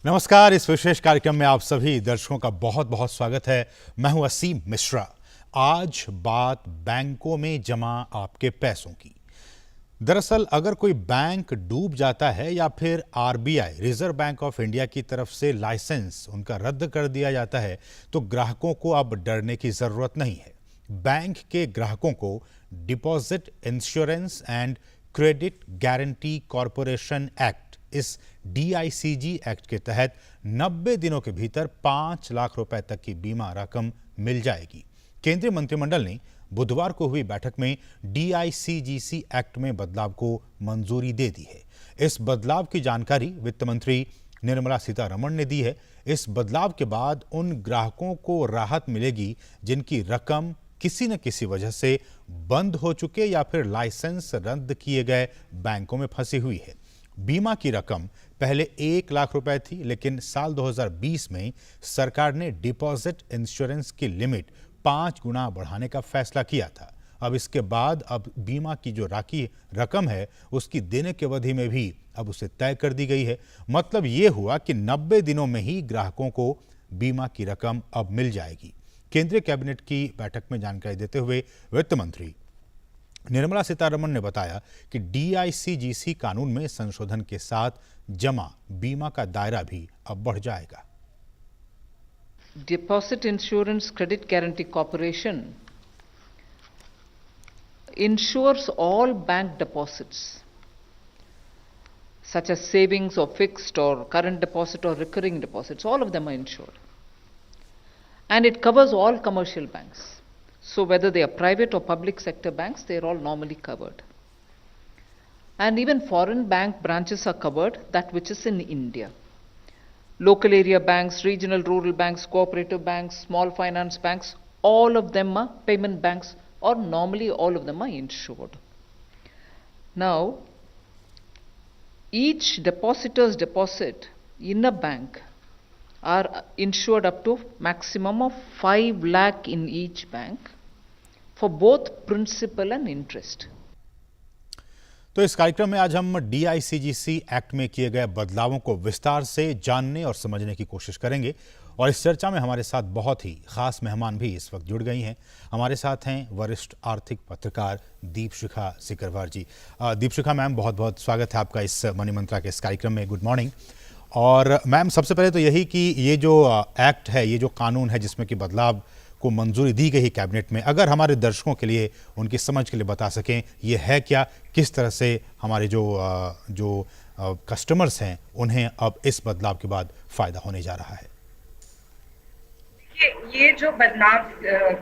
नमस्कार। इस विशेष कार्यक्रम में आप सभी दर्शकों का बहुत बहुत स्वागत है। मैं हूं असीम मिश्रा। आज बात बैंकों में जमा आपके पैसों की। दरअसल अगर कोई बैंक डूब जाता है या फिर RBI reserve bank of India की तरफ से लाइसेंस उनका रद्द कर दिया जाता है तो ग्राहकों को अब डरने की जरूरत नहीं है। बैंक के ग्राहकों को deposit insurance and credit guarantee corporation act, इस डीआईसीजी एक्ट के तहत 90 दिनों के भीतर 5 लाख रुपए तक की बीमा रकम मिल जाएगी। केंद्रीय मंत्रिमंडल ने बुधवार को हुई बैठक में डीआईसीजीसी एक्ट में बदलाव को मंजूरी दे दी है। इस बदलाव की जानकारी वित्त मंत्री निर्मला सीतारमण ने दी है। इस बदलाव के बाद उन ग्राहकों को राहत मिलेगी जिनकी रकम किसी न किसी वजह से बंद हो चुके या फिर लाइसेंस रद्द किए गए बैंकों में फंसी हुई है। बीमा की रकम पहले 1 लाख रुपए थी, लेकिन साल 2020 में सरकार ने डिपॉजिट इंश्योरेंस की लिमिट 5 गुना बढ़ाने का फैसला किया था। अब इसके बाद अब बीमा की जो राखी रकम है उसकी देने की अवधि में भी अब उसे तय कर दी गई है। मतलब ये हुआ कि 90 दिनों में ही ग्राहकों को बीमा की रकम अब मिल जाएगी। केंद्रीय कैबिनेट की बैठक में जानकारी देते हुए वित्त मंत्री निर्मला सीतारमण ने बताया कि डीआईसीजीसी कानून में संशोधन के साथ जमा बीमा का दायरा भी अब बढ़ जाएगा। Deposit Insurance Credit Guarantee Corporation insures all bank deposits, such as savings or fixed or current deposit or recurring deposits. All of them are insured. And it covers all commercial banks. So whether they are private or public sector banks, they are all normally covered. And even foreign bank branches are covered, that which is in India. Local area banks, regional rural banks, cooperative banks, small finance banks, all of them are payment banks, or normally all of them are insured. Now, each depositor's deposit in a bank are insured up to maximum of 5 lakh in each bank for both principal and interest. तो इस कार्यक्रम में आज हम DICGC act में किए गए बदलावों को विस्तार से जानने और समझने की कोशिश करेंगे। और इस चर्चा में हमारे साथ बहुत ही खास मेहमान भी इस वक्त जुड़ गई हैं। हमारे साथ हैं वरिष्ठ आर्थिक पत्रकार दीपशिखा सिकरवार जी। दीपशिखा मैम, बहुत बहुत स्वागत है आपका इस मनी मंत्रा के इस कार्यक्रम में। Good morning. और मैम, सबसे पहले तो यही कि ये जो एक्ट है, ये जो कानून है जिसमें कि बदलाव को मंजूरी दी गई है कैबिनेट में, अगर हमारे दर्शकों के लिए उनकी समझ के लिए बता सकें ये है क्या, किस तरह से हमारे जो कस्टमर्स हैं उन्हें अब इस बदलाव के बाद फायदा होने जा रहा है। ये जो बदलाव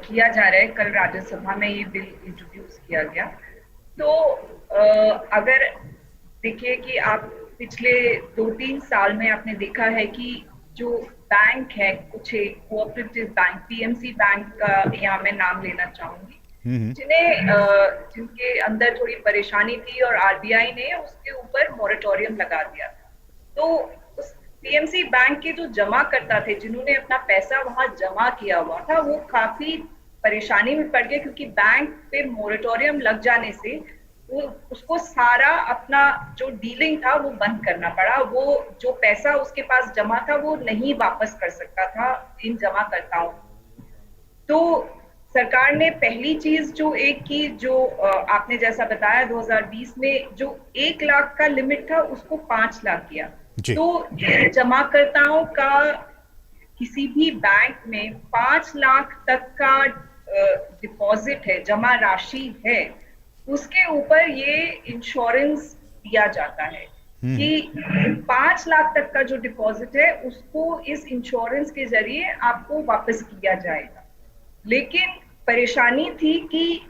किया जा रहा है, कल राज्यसभा में ये बिल इंट्रोड्यूस किया गया। तो अगर देखिए कि आप पिछले 2-3 साल में आपने देखा है कि जो बैंक है, कुछ कोऑपरेटिव बैंक, पीएमसी बैंक का यहाँ मैं नाम लेना चाहूंगी, जिनके अंदर थोड़ी परेशानी थी और आरबीआई ने उसके ऊपर मॉरेटोरियम लगा दिया था। तो उस पीएमसी बैंक के जो जमा करता थे, जिन्होंने अपना पैसा वहां जमा किया हुआ था, वो काफी परेशानी में पड़ गए, क्योंकि बैंक पे मॉरेटोरियम लग जाने से वो उसको सारा अपना जो डीलिंग था वो बंद करना पड़ा। वो जो पैसा उसके पास जमा था वो नहीं वापस कर सकता था इन जमाकर्ताओं। तो सरकार ने पहली चीज जो एक की, जो आपने जैसा बताया 2020 में जो 1 लाख का लिमिट था उसको 5 लाख किया। तो जमाकर्ताओं का किसी भी बैंक में 5 लाख तक का डिपॉजिट है, जमा राशि है, उसके ऊपर ये इंश्योरेंस दिया जाता है कि 5 लाख तक का जो डिपॉजिट है उसको इस इंश्योरेंस के जरिए आपको वापस किया जाएगा। लेकिन परेशानी थी कि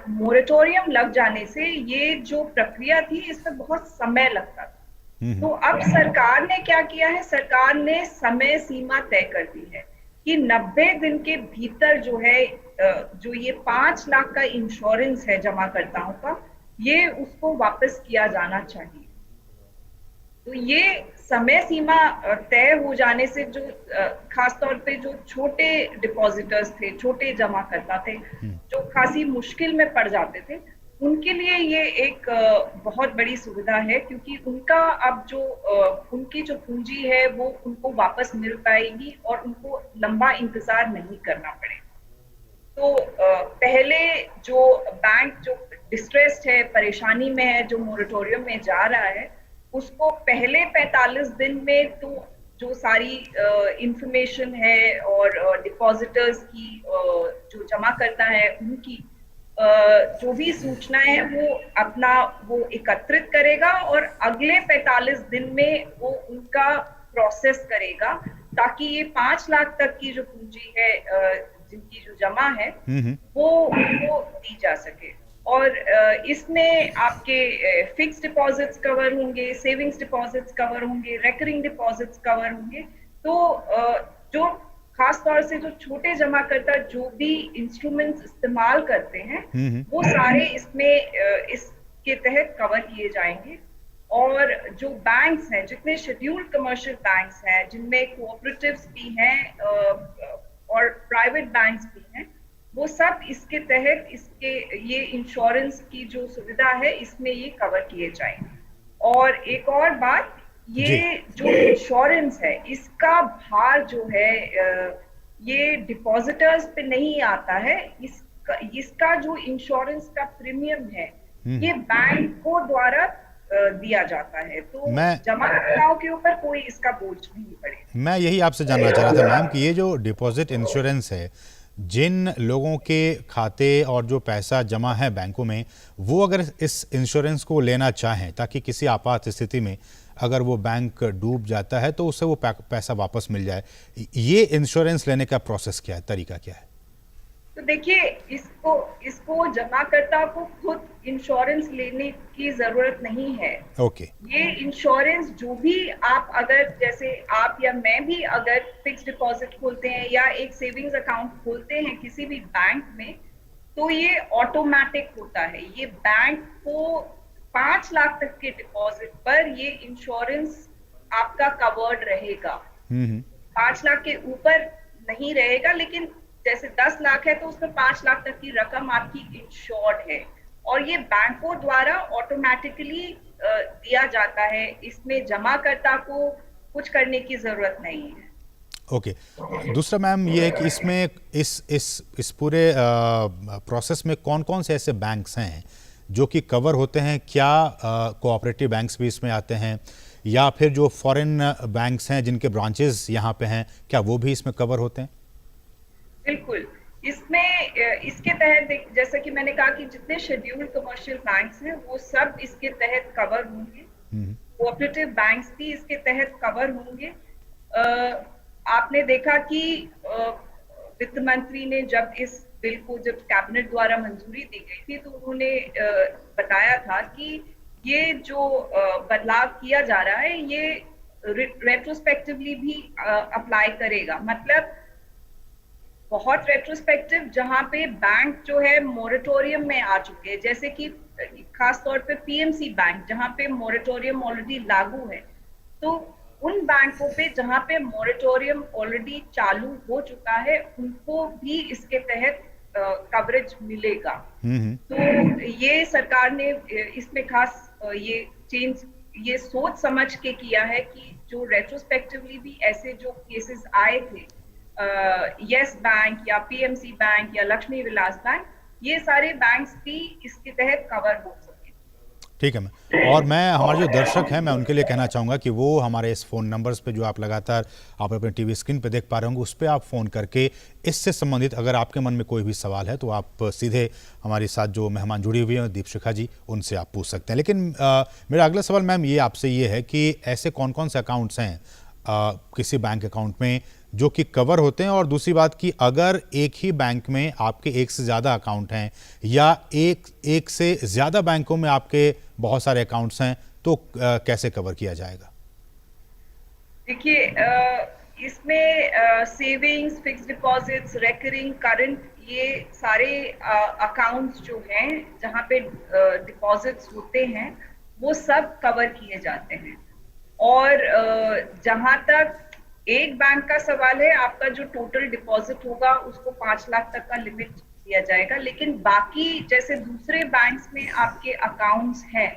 मोरेटोरियम लग जाने से ये जो प्रक्रिया थी इसमें बहुत समय लगता था। तो अब सरकार ने क्या किया है, सरकार ने समय सीमा तय कर दी है कि 90 दिन के भीतर जो है, जो ये 5 लाख का इंश्योरेंस है जमाकर्ताओं का, ये उसको वापस किया जाना चाहिए। तो ये समय सीमा तय हो जाने से जो खासतौर पे जो छोटे डिपॉजिटर्स थे, छोटे जमाकर्ता थे, जो खासी मुश्किल में पड़ जाते थे, उनके लिए ये एक बहुत बड़ी सुविधा है, क्योंकि उनका अब जो उनकी जो पूंजी है वो उनको वापस मिल पाएगी और उनको लंबा इंतजार नहीं करना पड़ेगा। तो पहले जो बैंक जो डिस्ट्रेस्ड है, परेशानी में है, जो मोरेटोरियम में जा रहा है, उसको पहले 45 दिन में तो जो सारी इंफॉर्मेशन है और डिपॉजिटर्स की जो जमा करता है उनकी जो भी सूचनाएं हैं वो एकत्रित करेगा और अगले 45 दिन में वो उनका प्रोसेस करेगा, ताकि ये 5 लाख तक की जो पूंजी है जिनकी जो जमा है वो उनको दी जा सके। और इसमें आपके फिक्स डिपॉजिट्स कवर होंगे, सेविंग्स डिपॉजिट्स कवर होंगे, रेकरिंग डिपॉजिट्स कवर होंगे। तो जो खास तौर से जो छोटे जमाकर्ता जो भी इंस्ट्रूमेंट्स इस्तेमाल करते हैं वो सारे इसमें इसके तहत कवर किए जाएंगे। और जो बैंक्स हैं, जितने शेड्यूल्ड कमर्शियल बैंक्स हैं, जिनमें कोऑपरेटिव्स भी हैं और प्राइवेट बैंक्स भी हैं, वो सब इसके तहत ये इंश्योरेंस की जो सुविधा है इसमें ये कवर किए जाएंगे। और एक और बात, ये जो इंश्योरेंस है इसका भार जो है ये डिपॉजिटर्स पे नहीं आता है। इसका जो इंश्योरेंस का प्रीमियम है ये बैंकों द्वारा दिया जाता है, तो जमाकर्ताओं के ऊपर कोई इसका बोझ नहीं पड़ेगा। मैं यही आपसे जानना चाह रहा था मैम कि ये जो डिपॉजिट इंश्योरेंस है, जिन लोगों के खाते और जो पैसा जमा है बैंकों में, वो अगर इस इंश्योरेंस को लेना चाहें ताकि किसी आपात स्थिति में अगर वो बैंक डूब जाता है तो उससे वो पैसा वापस मिल जाए, ये इंश्योरेंस लेने का प्रोसेस क्या है, तरीका क्या है? तो देखिए, इसको जमाकर्ता को खुद इंश्योरेंस लेने की जरूरत नहीं है। ओके। ये इंश्योरेंस जो भी आप, अगर जैसे आप या मैं भी अगर फिक्स डिपॉजिट खोलते हैं या एक सेविंग्स अकाउंट खोलते हैं किसी भी बैंक में, तो ये ऑटोमेटिक होता है। ये बैंक को 5 लाख तक के डिपॉजिट पर ये इंश्योरेंस आपका कवर्ड रहेगा। 5 लाख के ऊपर नहीं रहेगा, लेकिन जैसे 10 लाख है तो उसमें 5 लाख तक की रकम आपकी इंश्योर्ड है और ये बैंकों द्वारा ऑटोमेटिकली दिया जाता है। इसमें जमाकर्ता को कुछ करने की जरूरत नहीं है। ओके। दूसरा मैम ये है कि इसमें इस पूरे प्रोसेस में कौन कौन से ऐसे बैंक्स हैं जो कि कवर होते हैं? क्या कोऑपरेटिव बैंक्स भी इसमें आते हैं, या फिर जो फॉरेन बैंक्स हैं जिनके ब्रांचेस यहाँ पे हैं, क्या वो भी इसमें कवर होते हैं? बिल्कुल, इसमें इसके तहत जैसा कि मैंने कहा कि जितने शेड्यूल्ड कमर्शियल बैंक्स हैं वो सब इसके तहत कवर होंगे। कोऑपरेटिव बैंक्स भी इसके तहत कवर होंगे। आपने देखा कि वित्त मंत्री ने जब इस बिल को जब कैबिनेट द्वारा मंजूरी दी गई थी तो उन्होंने बताया था कि ये जो बदलाव किया जा रहा है ये रेट्रोस्पेक्टिवली भी अप्लाई करेगा। मतलब बहुत रेट्रोस्पेक्टिव, जहां पे बैंक जो है मोरेटोरियम में आ चुके हैं, जैसे कि खास तौर पे पीएमसी बैंक जहां पे मोरेटोरियम ऑलरेडी लागू है, तो उन बैंकों पे जहां पे मोरेटोरियम ऑलरेडी चालू हो चुका है उनको भी इसके तहत कवरेज मिलेगा। तो ये सरकार ने इसमें खास ये सोच समझ के किया है कि जो रेट्रोस्पेक्टिवली भी ऐसे जो केसेस आए थे, यस बैंक या पीएमसी बैंक या लक्ष्मी विलास बैंक, ये सारे बैंक्स भी इसके तहत कवर हो सके। ठीक है मैम। और मैं हमारे जो दर्शक हैं मैं उनके लिए कहना चाहूँगा कि वो हमारे इस फ़ोन नंबर्स पे जो आप लगातार आप अपने टीवी स्क्रीन पे देख पा रहे होंगे, उस पर आप फ़ोन करके इससे संबंधित अगर आपके मन में कोई भी सवाल है तो आप सीधे हमारे साथ जो मेहमान जुड़ी हुई हैं दीपशिखा जी, उनसे आप पूछ सकते हैं। लेकिन मेरा अगला सवाल मैम ये आपसे ये है कि ऐसे कौन कौन से अकाउंट्स हैं किसी बैंक अकाउंट में जो कि कवर होते हैं, और दूसरी बात कि अगर एक ही बैंक में आपके एक से ज़्यादा अकाउंट हैं या एक से ज़्यादा बैंकों में आपके बहुत सारे अकाउंट्स हैं तो कैसे कवर किया जाएगा? देखिए, इसमें savings, fix deposits, recurring, current, ये सारे अकाउंट्स जो हैं जहाँ पे डिपॉजिट्स होते हैं वो सब कवर किए जाते हैं। और जहाँ तक एक बैंक का सवाल है, आपका जो टोटल डिपॉजिट होगा उसको 5 लाख तक का लिमिट दिया जाएगा, लेकिन बाकी जैसे दूसरे बैंक्स में आपके अकाउंट्स हैं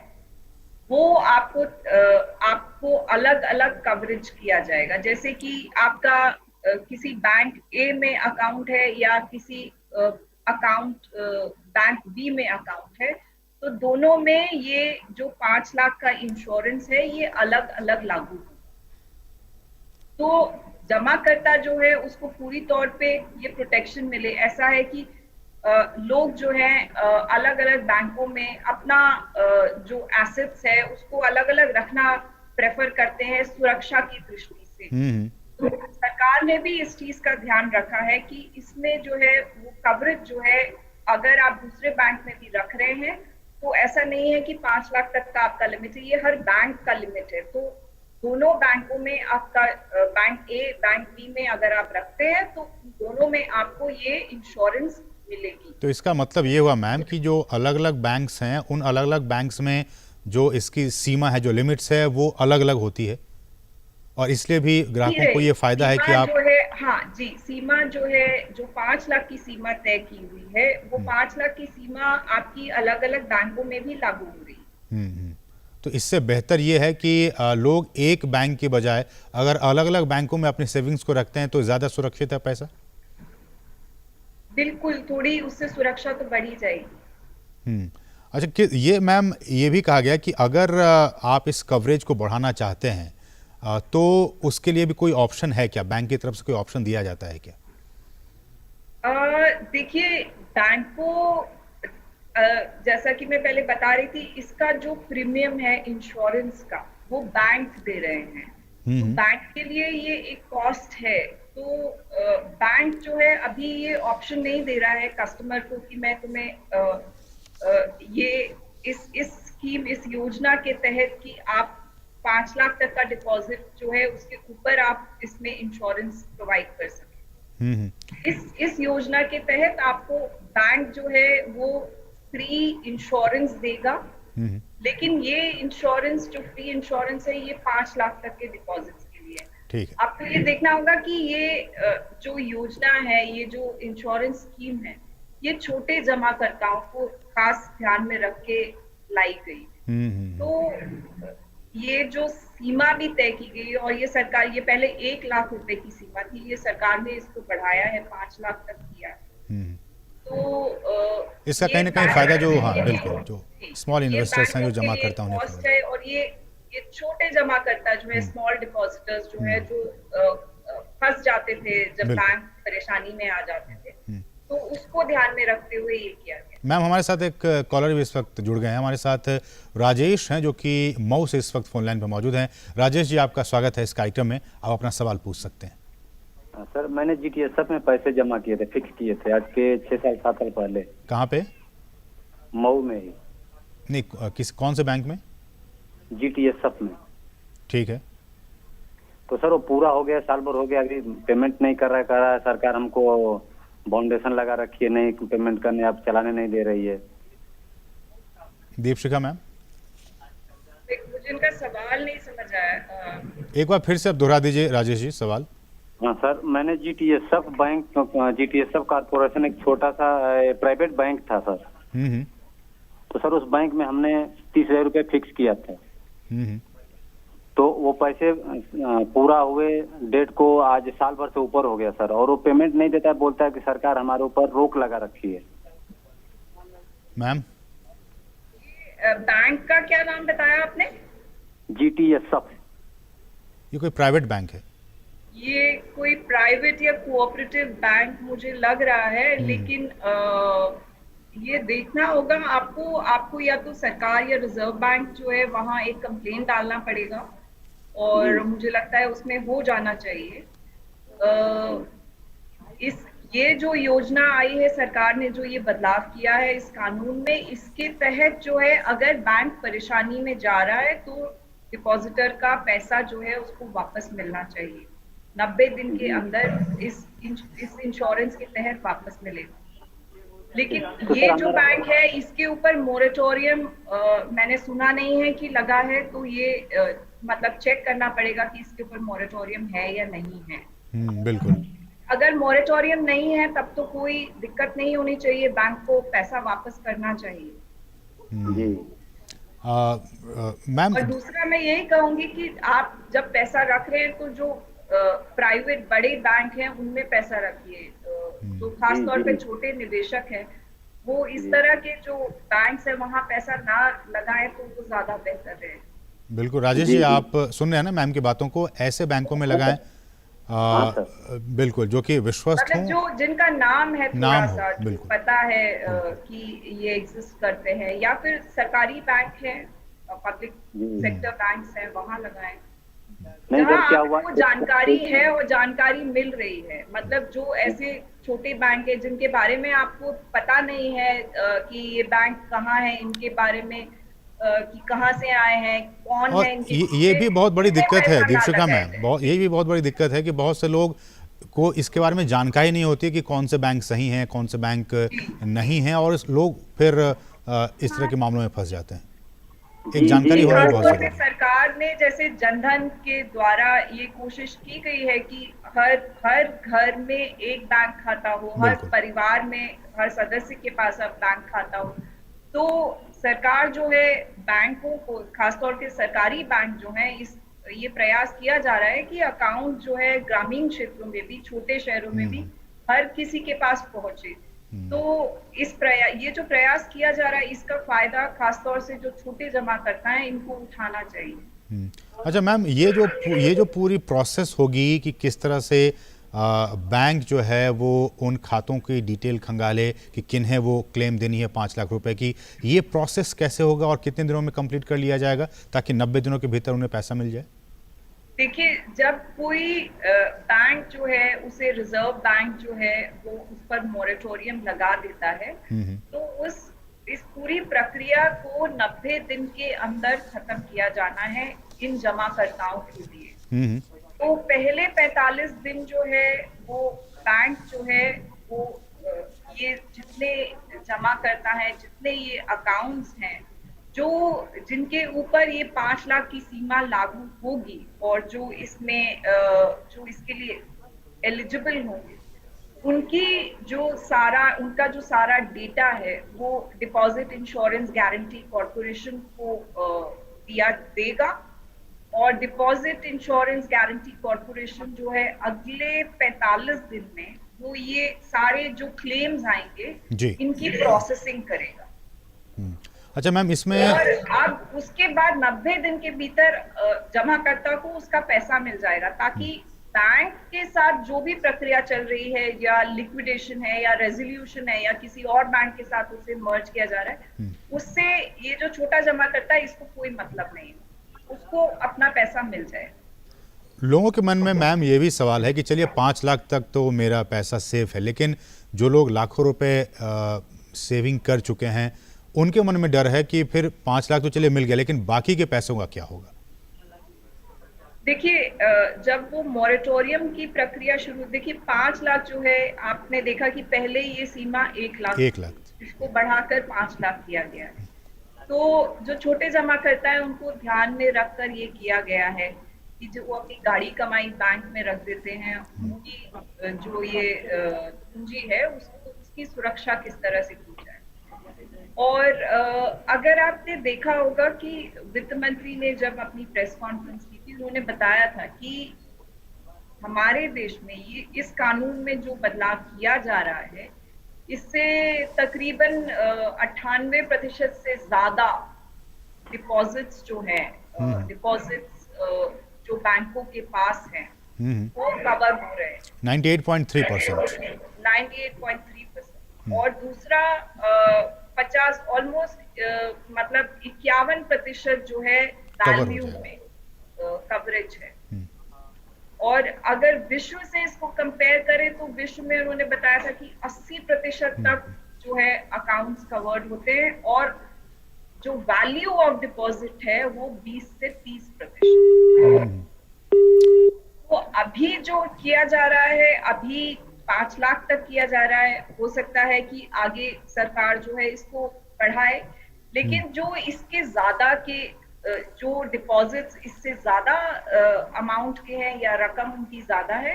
वो आपको अलग अलग कवरेज किया जाएगा। जैसे कि आपका किसी बैंक ए में अकाउंट है या किसी अकाउंट बैंक बी में अकाउंट है, तो दोनों में ये जो 5 लाख का इंश्योरेंस है ये अलग अलग लागू होगा। तो जमाकर्ता जो है उसको पूरी तौर पे ये प्रोटेक्शन मिले। ऐसा है कि लोग जो हैं अलग अलग बैंकों में अपना जो एसेट्स है उसको अलग अलग रखना प्रेफर करते हैं सुरक्षा की दृष्टि से। तो सरकार ने भी इस चीज का ध्यान रखा है कि इसमें जो है वो कवरेज जो है अगर आप दूसरे बैंक में भी रख रहे हैं तो ऐसा नहीं है कि 5 लाख तक का आपका लिमिट है, ये हर बैंक का लिमिट है। तो दोनों बैंकों में आपका बैंक ए बैंक बी में अगर आप रखते हैं तो दोनों में आपको ये इंश्योरेंस मिलेगी। तो इसका मतलब ये हुआ मैम कि जो अलग अलग बैंक्स हैं उन अलग अलग बैंक्स में जो इसकी सीमा है, जो लिमिट्स है, वो अलग अलग होती है और इसलिए भी ग्राहकों को ये फायदा है कि आप जो है हाँ जी, सीमा जो है जो 5 लाख की सीमा तय की हुई है वो 5 लाख की सीमा आपकी अलग अलग बैंकों में भी लागू हो रही है। तो इससे बेहतर ये है कि लोग एक बैंक के बजाय अगर अलग अलग बैंकों में अपने सेविंग्स को रखते हैं तो ज्यादा सुरक्षित है पैसा। बिल्कुल, थोड़ी उससे सुरक्षा तो बढ़ी जाएगी। अच्छा कि ये मैम ये भी कहा गया कि अगर आप इस कवरेज को बढ़ाना चाहते हैं तो उसके लिए भी कोई ऑप्शन है क्या, बैंक की तरफ से कोई ऑप्शन दिया जाता है क्या? देखिए बैंक को जैसा कि मैं पहले बता रही थी, इसका जो प्रीमियम है इंश्योरेंस का वो बैंक दे रहे हैं। तो बैंक के लिए ये एक कॉस्ट है। तो बैंक जो है अभी ये ऑप्शन नहीं दे रहा है कस्टमर को कि मैं तुम्हें ये इस स्कीम इस योजना के तहत कि आप 5 लाख तक का डिपॉजिट जो है उसके ऊपर आप इसमें इंश्योरेंस प्रोवाइड कर सकें। इस योजना के तहत आपको बैंक जो है वो फ्री इंश्योरेंस देगा, लेकिन ये इंश्योरेंस जो फ्री इंश्योरेंस है ये 5 लाख तक के डिपॉजिट्स के लिए है। ठीक है। आपको ये देखना होगा कि ये जो योजना है, ये जो इंश्योरेंस स्कीम है, ये छोटे जमाकर्ताओं को खास ध्यान में रख के लाई गई। तो ये जो सीमा भी तय की गई और ये सरकार, ये पहले 1 लाख रुपए की सीमा थी, ये सरकार ने इसको बढ़ाया है 5 लाख तक किया। तो इसका कहीं ना कहीं फायदा जो बिल्कुल जो स्मॉल इन्वेस्टर्स हैं, जो जमा करता उन्हें कॉस्ट है। और ये छोटे जमा करता जो है, स्मॉल डिपॉजिटर्स जो है, जो फंस जाते थे जब बैंक परेशानी में आ जाते थे, तो उसको ध्यान में रखते हुए ये किया गया। मैम हमारे साथ एक कॉलर भी इस वक्त जुड़ गए हैं, हमारे साथ राजेश हैं जो कि मऊ से इस वक्त फोन लाइन पर मौजूद हैं। राजेश जी, आपका स्वागत है इस कार्यक्रम में, आप अपना सवाल पूछ सकते हैं। सर, मैंने GTSF में पैसे जमा किए थे, फिक्स किए थे आज के 6 साल पहले। कहाँ पे? मऊ में ही। नहीं, कौन से बैंक में? GTSF में। ठीक है। तो सर वो पूरा हो गया, साल भर हो गया, अभी पेमेंट नहीं कर रहा है सरकार। हमको बाउंडेशन लगा रखी है, नहीं पेमेंट करने, आप चलाने नहीं दे रही है। दीपशिखा मैम, मुझे इनका सवाल नहीं समझ आया। एक बार फिर से आप दोहरा दीजिए राजेश जी सवाल। हाँ सर, मैंने GTSF बैंक, GTSF कॉर्पोरेशन एक छोटा सा प्राइवेट बैंक था सर। तो सर उस बैंक में हमने 30,000 रुपये फिक्स किया था। तो वो पैसे पूरा हुए डेट को आज साल भर से ऊपर हो गया सर, और वो पेमेंट नहीं देता है, बोलता है कि सरकार हमारे ऊपर रोक लगा रखी है। मैम बैंक का क्या नाम बताया आपने? GTSF। ये कोई प्राइवेट बैंक है? ये कोई प्राइवेट या कोऑपरेटिव बैंक मुझे लग रहा है, लेकिन ये देखना होगा आपको या तो सरकार या रिजर्व बैंक जो है वहाँ एक कंप्लेंट डालना पड़ेगा, और मुझे लगता है उसमें हो जाना चाहिए। ये जो योजना आई है, सरकार ने जो ये बदलाव किया है इस कानून में, इसके तहत जो है अगर बैंक परेशानी में जा रहा है तो डिपॉजिटर का पैसा जो है उसको वापस मिलना चाहिए। 90 दिन के अंदर इस इंश्योरेंस के तहत वापस मिलेगा। लेकिन ये जो बैंक है इसके ऊपर मोरेटोरियम मैंने सुना नहीं है कि लगा है, तो ये मतलब चेक करना पड़ेगा कि इसके ऊपर मोरेटोरियम है या नहीं है। बिल्कुल। अगर मॉरेटोरियम नहीं है तब तो कोई दिक्कत नहीं होनी चाहिए, बैंक को पैसा वापस करना चाहिए। जी मैम और दूसरा मैं यही कहूंगी कि आप जब पैसा रख रहे हैं तो जो प्राइवेट बड़े बैंक हैं उनमें पैसा रखिए। जो खास तौर पे छोटे निवेशक हैं वो इस तरह के जो बैंक्स है वहां पैसा ना लगाएं तो वो ज्यादा बेहतर है। बिल्कुल राजेश जी, आप सुन रहे हैं ना मैम की बातों को, ऐसे बैंकों में लगाएं बिल्कुल जो कि विश्वस्त मतलब हों, जो जिनका नाम है थोड़ा नाम हो, सा, जो बिल्कुल। पता है कि ये एग्जिस्ट करते हैं, या फिर सरकारी बैंक है, पब्लिक सेक्टर बैंक्स हैं, वहां लगाएं नहीं जहां सर, क्या हुआ आपको जानकारी है और जानकारी मिल रही है। मतलब जो ऐसे छोटे बैंक है जिनके बारे में आपको पता नहीं है कि ये बैंक कहाँ है, इनके बारे में कि कहाँ से आए हैं, कौन और है इनके ये भी बहुत बड़ी इनमें दिक्कत है पैसा ना दीक्षिका लगाया मैम, जाए। बहुत ये भी बहुत बड़ी दिक्कत है कि बहुत से लोग को इसके बारे में जानकारी नहीं होती कि कौन से बैंक सही हैं, कौन से बैंक नहीं हैं, और लोग फिर इस तरह के मामलों में फंस जाते हैं। एक जानकारी होना भी बहुत खासतौर पे जरूरी है। सरकार ने जैसे जनधन के द्वारा ये कोशिश की गई है कि हर हर घर में एक बैंक खाता हो, हर बिल्कुल। परिवार में हर सदस्य के पास अब बैंक खाता हो। तो सरकार जो है बैंकों को, खासतौर के सरकारी बैंक जो है, ये प्रयास किया जा रहा है कि अकाउंट जो है ग्रामीण क्षेत्रों में भी, छोटे शहरों में भी हर किसी के पास पहुंचे। तो ये जो प्रयास किया जा रहा है इसका फायदा खासतौर से जो छोटे जमाकर्ता हैं इनको उठाना चाहिए। अच्छा मैम, ये जो पूरी प्रोसेस होगी कि किस तरह से बैंक जो है वो उन खातों की डिटेल खंगाले कि किन्हें वो क्लेम देनी है 5 लाख रुपए की, ये प्रोसेस कैसे होगा और कितने दिनों में कंप्लीट कर लिया जाएगा ताकि 90 दिनों के भीतर उन्हें पैसा मिल जाए? देखिए, जब कोई बैंक जो है उसे रिजर्व बैंक जो है वो उस पर मॉरेटोरियम लगा देता है, तो इस पूरी प्रक्रिया को 90 दिन के अंदर खत्म किया जाना है इन जमाकर्ताओं के लिए। तो पहले 45 दिन जो है वो बैंक जो है वो ये जितने जमा करता है, जितने ये अकाउंट्स हैं जो जिनके ऊपर ये 5 लाख की सीमा लागू होगी और जो इसमें जो इसके लिए एलिजिबल होंगे, उनका जो सारा डेटा है वो डिपॉजिट इंश्योरेंस गारंटी कॉर्पोरेशन को देगा। और डिपॉजिट इंश्योरेंस गारंटी कॉर्पोरेशन जो है अगले 45 दिन में वो ये सारे जो क्लेम्स आएंगे जी। इनकी प्रोसेसिंग करेगा। अच्छा मैम, इसमें और अब उसके बाद 90 दिन के भीतर जमाकर्ता को उसका पैसा मिल जाएगा, ताकि बैंक के साथ जो भी प्रक्रिया चल रही है, या लिक्विडेशन है या रेजोल्यूशन है या किसी और बैंक के साथ उसे मर्ज किया जा रहा है, उससे ये जो छोटा जमाकर्ता है इसको कोई मतलब नहीं है, उसको अपना पैसा मिल जाए। लोगों के मन में मैम ये भी सवाल है कि चलिए 5 लाख तक तो मेरा पैसा सेफ है, लेकिन जो लोग लाखों रुपए सेविंग कर चुके हैं उनके मन में डर है कि फिर 5 लाख तो चलिए मिल गया, लेकिन बाकी के पैसों का क्या होगा? देखिए, जब वो मॉरेटोरियम की प्रक्रिया शुरू, देखिए 5 लाख जो है, आपने देखा कि पहले ये सीमा 1 लाख, इसको बढ़ाकर 5 लाख किया गया है। तो जो छोटे जमा करता है उनको ध्यान में रखकर ये किया गया है कि जो वो अपनी गाड़ी कमाई बैंक में रख देते हैं, उनकी जो ये पूंजी है उसकी सुरक्षा किस तरह से की जाए। और अगर आपने देखा होगा कि वित्त मंत्री ने जब अपनी प्रेस कॉन्फ्रेंस की थी, उन्होंने बताया था कि हमारे देश में ये इस कानून में जो बदलाव किया जा रहा है, इससे तकरीबन 98% से ज्यादा डिपॉजिट्स जो हैं, डिपॉजिट्स जो बैंकों के पास हैं वो कवर हो रहे हैं 98.3%। 98.3%। और दूसरा 50 ऑलमोस्ट मतलब 51% जो है वैल्यू में कवरेज है। और अगर विश्व से इसको कंपेयर करें तो विश्व में उन्होंने बताया था कि 80% तक जो है अकाउंट्स कवर्ड होते हैं, और जो वैल्यू ऑफ डिपॉजिट है वो 20 से 30%। तो अभी जो किया जा रहा है, अभी 5 लाख तक किया जा रहा है, हो सकता है कि आगे सरकार जो है इसको बढ़ाए, लेकिन जो इसके ज्यादा के जो डिपॉजिट्स इससे ज्यादा अमाउंट के हैं या रकम उनकी ज्यादा है,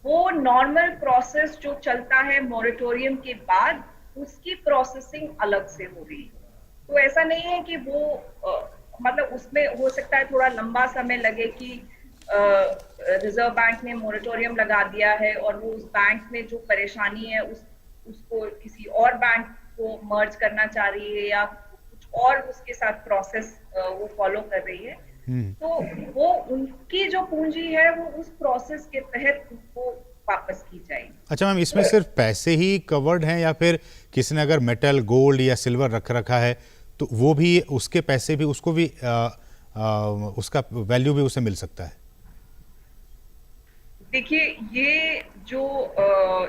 वो नॉर्मल प्रोसेस जो चलता है मॉरेटोरियम के बाद, उसकी प्रोसेसिंग अलग से हो रही है। तो ऐसा नहीं है कि वो मतलब उसमें हो सकता है थोड़ा लंबा समय लगे कि रिजर्व बैंक ने मॉरेटोरियम लगा दिया है और वो उस बैंक में जो परेशानी है उसको किसी और बैंक को मर्ज करना चाह रही है या कुछ और उसके साथ प्रोसेस वो फॉलो कर रही है। तो वो उनकी जो पूंजी है वो उस प्रोसेस के तहत उनको वापस की जाएगी। अच्छा मैम, इसमें सिर्फ पैसे ही कवर्ड हैं या फिर किसी ने अगर मेटल, गोल्ड या सिल्वर रख रखा है तो वो भी, उसके पैसे भी, उसको भी उसका वैल्यू भी उसे मिल सकता है? देखिए, ये जो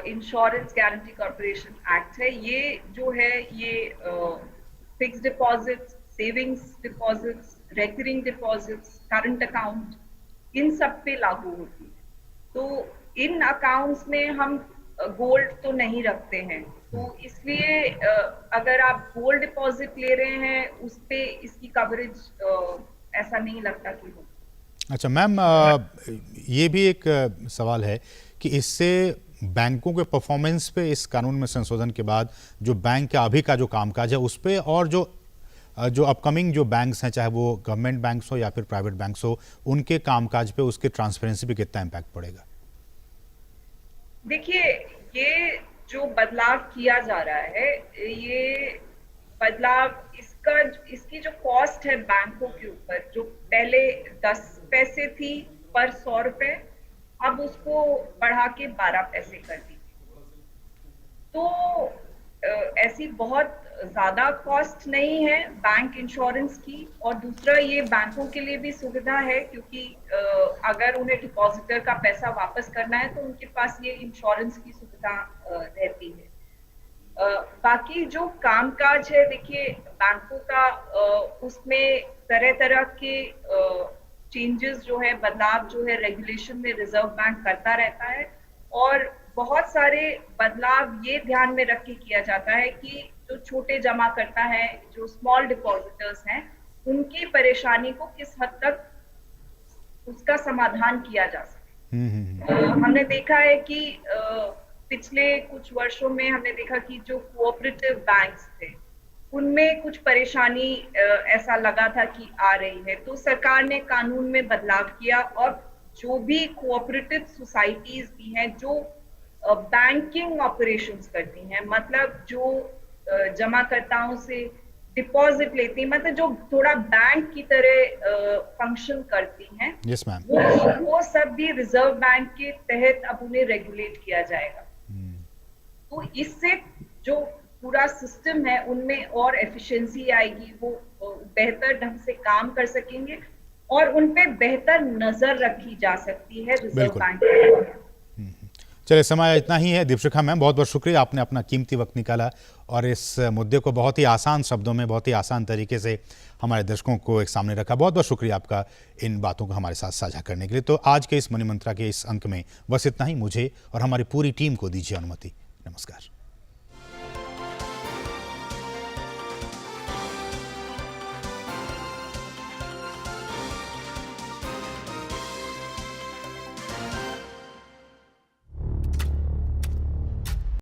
इंश्योरेंस गारंटी कॉर्पोरेशन एक्ट है, ये जो है ये fix deposits, savings deposits, recurring deposits, current account, इन सब पे लागू होती है। तो इन अकाउंट्स में हम गोल्ड तो नहीं रखते हैं, तो इसलिए अगर आप गोल्ड डिपॉजिट ले रहे हैं उस पे इसकी कवरेज ऐसा नहीं लगता कि हो। अच्छा मैम, ये भी एक सवाल है कि इससे बैंकों के परफॉर्मेंस पे इस कानून में संशोधन के बाद जो बैंक का अभी का जो कामकाज है उस पे और जो अपकमिंग जो बैंक्स हैं, चाहे वो गवर्नमेंट बैंक्स हो या फिर प्राइवेट बैंक्स हो, उनके कामकाज पे उसके ट्रांसपेरेंसी पे कितना इम्पैक्ट पड़ेगा? देखिए, ये जो बदलाव किया जा रहा है, ये बदलाव इसकी जो कॉस्ट है बैंकों के ऊपर, जो पहले 10 पैसे थी पर 100 रुपए, अब उसको बढ़ा के 12 पैसे कर दी। तो ऐसी बहुत ज्यादा कॉस्ट नहीं है बैंक इंश्योरेंस की, और दूसरा ये बैंकों के लिए भी सुविधा है क्योंकि अगर उन्हें डिपॉजिटर का पैसा वापस करना है तो उनके पास ये इंश्योरेंस की सुविधा रहती है। बाकी जो कामकाज है, देखिए बैंकों का उसमें तरह तरह के चेंजेस जो है, बदलाव जो है रेगुलेशन में रिजर्व बैंक करता रहता है, और बहुत सारे बदलाव ये ध्यान में रख के किया जाता है कि जो छोटे जमा करता है, जो स्मॉल डिपॉजिटर्स हैं, उनकी परेशानी को किस हद तक उसका समाधान किया जा सके। हमने देखा है कि पिछले कुछ वर्षों में हमने देखा कि जो कोऑपरेटिव बैंक्स थे उनमें कुछ परेशानी ऐसा लगा था कि आ रही है, तो सरकार ने कानून में बदलाव किया और जो भी कोऑपरेटिव सोसाइटीज भी हैं जो बैंकिंग ऑपरेशंस करती हैं, मतलब जो जमाकर्ताओं से डिपॉजिट लेती हैं, मतलब जो थोड़ा बैंक की तरह फंक्शन करती हैं, यस मैम, वो सब भी रिजर्व बैंक के तहत अब उन्हें रेगुलेट किया जाएगा। तो इससे जो पूरा सिस्टम है उनमें और एफिशिएंसी आएगी, वो बेहतर ढंग से काम कर सकेंगे और उन पे बेहतर नजर रखी जा सकती है रिजर्व बैंक के। चलिए, समय इतना ही है। दीपशिखा मैम, बहुत बहुत शुक्रिया, आपने अपना कीमती वक्त निकाला और इस मुद्दे को बहुत ही आसान शब्दों में, बहुत ही आसान तरीके से हमारे दर्शकों को एक सामने रखा। बहुत बहुत शुक्रिया आपका इन बातों को हमारे साथ साझा करने के लिए। तो आज के इस मनी मंत्रा के इस अंक में बस इतना ही। मुझे और हमारी पूरी टीम को दीजिए अनुमति। नमस्कार।